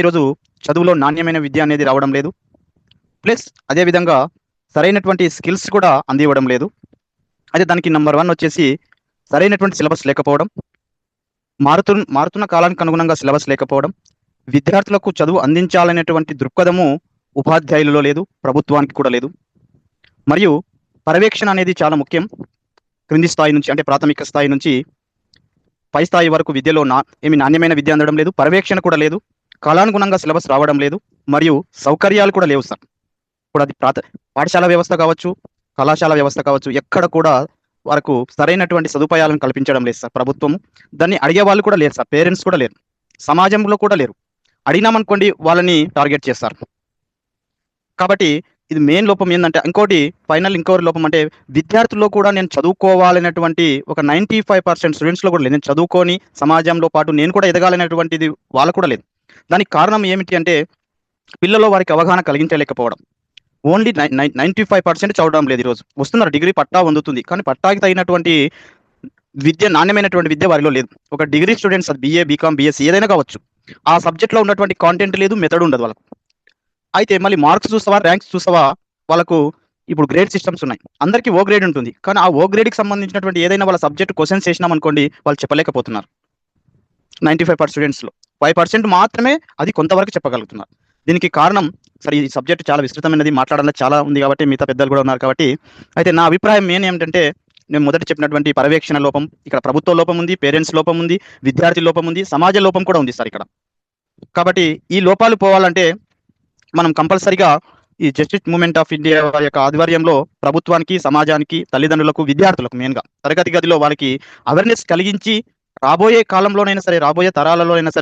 ఈరోజు చదువులో నాణ్యమైన విద్య అనేది రావడం లేదు. ప్లస్ అదేవిధంగా సరైనటువంటి స్కిల్స్ కూడా అందివ్వడం లేదు. అయితే దానికి నంబర్ 1 వచ్చేసి సరైనటువంటి సిలబస్ లేకపోవడం, మారుతున్న కాలానికి అనుగుణంగా సిలబస్ లేకపోవడం, విద్యార్థులకు చదువు అందించాలనేటువంటి దృక్పథము ఉపాధ్యాయులలో లేదు, ప్రభుత్వానికి కూడా లేదు. మరియు పర్యవేక్షణ అనేది చాలా ముఖ్యం. క్రింది స్థాయి నుంచి అంటే ప్రాథమిక స్థాయి నుంచి పై స్థాయి వరకు విద్యలో నాణ్యమైన విద్య అందడం లేదు, పర్యవేక్షణ కూడా లేదు, కాలానుగుణంగా సిలబస్ రావడం లేదు, మరియు సౌకర్యాలు కూడా లేవు సార్. ఇప్పుడు అది పాఠశాల వ్యవస్థ కావచ్చు, కళాశాల వ్యవస్థ కావచ్చు, ఎక్కడ కూడా వరకు సరైనటువంటి సదుపాయాలను కల్పించడం లేదు సార్ ప్రభుత్వం. దాన్ని అడిగే వాళ్ళు కూడా లేరు సార్, పేరెంట్స్ కూడా లేరు, సమాజంలో కూడా లేరు. అడిగినామనుకోండి వాళ్ళని టార్గెట్ చేస్తారు. కాబట్టి ఇది మెయిన్ లోపం ఏంటంటే, ఇంకో లోపం అంటే విద్యార్థుల్లో కూడా నేను చదువుకోవాలనేటువంటి ఒక 95% స్టూడెంట్స్లో కూడా లేదు. నేను చదువుకొని సమాజంలో పాటు నేను కూడా ఎదగాలనేటువంటిది వాళ్ళకు కూడా లేదు. దానికి కారణం ఏమిటి అంటే పిల్లల్లో వారికి అవగాహన కలిగించలేకపోవడం. ఓన్లీ 95% చదవడం లేదు. ఈరోజు వస్తున్నారు, డిగ్రీ పట్టా పొందుతుంది, కానీ పట్టాకి తగినటువంటి విద్య, నాణ్యమైనటువంటి విద్య వారిలో లేదు. ఒక డిగ్రీ స్టూడెంట్స్ అది BA, BCom, BSc ఏదైనా కావచ్చు, ఆ సబ్జెక్ట్లో ఉన్నటువంటి కాంటెంట్ లేదు, మెథడ్ ఉండదు వాళ్ళకు. అయితే మళ్ళీ మార్క్స్ చూస్తావా, ర్యాంక్స్ చూస్తావా, వాళ్ళకు ఇప్పుడు గ్రేడ్ సిస్టమ్స్ ఉన్నాయి. అందరికీ ఓ గ్రేడ్ ఉంటుంది, కానీ ఆ ఓ గ్రేడ్కి సంబంధించినటువంటి ఏదైనా వాళ్ళ సబ్జెక్ట్ క్వశ్చన్స్ చేసినామనుకోండి వాళ్ళు చెప్పలేకపోతున్నారు. 95% స్టూడెంట్స్లో 5% మాత్రమే అది కొంతవరకు చెప్పగలుగుతున్నారు. దీనికి కారణం సరే, ఈ సబ్జెక్ట్ చాలా విస్తృతమైనది, మాట్లాడాలని చాలా ఉంది కాబట్టి మిగతా పెద్దలు కూడా ఉన్నారు కాబట్టి. అయితే నా అభిప్రాయం ఏమిటంటే, నేను మొదట చెప్పినటువంటి పర్యవేక్షణ లోపం, ఇక్కడ ప్రభుత్వ లోపం ఉంది, పేరెంట్స్ లోపం ఉంది, విద్యార్థి లోపం ఉంది, సమాజ లోపం కూడా ఉంది సార్ ఇక్కడ. కాబట్టి ఈ లోపాలు పోవాలంటే మనం కంపల్సరిగా ఈ జస్టిస్ మూవ్మెంట్ ఆఫ్ ఇండియా వారి యొక్క ఆధ్వర్యంలో ప్రభుత్వానికి, సమాజానికి, తల్లిదండ్రులకు, విద్యార్థులకు మెయిన్గా తరగతి గదిలో వారికి అవేర్నెస్ కలిగించి రాబోయే కాలంలోనైనా సరే, రాబోయే తరాలలోనైనా సరే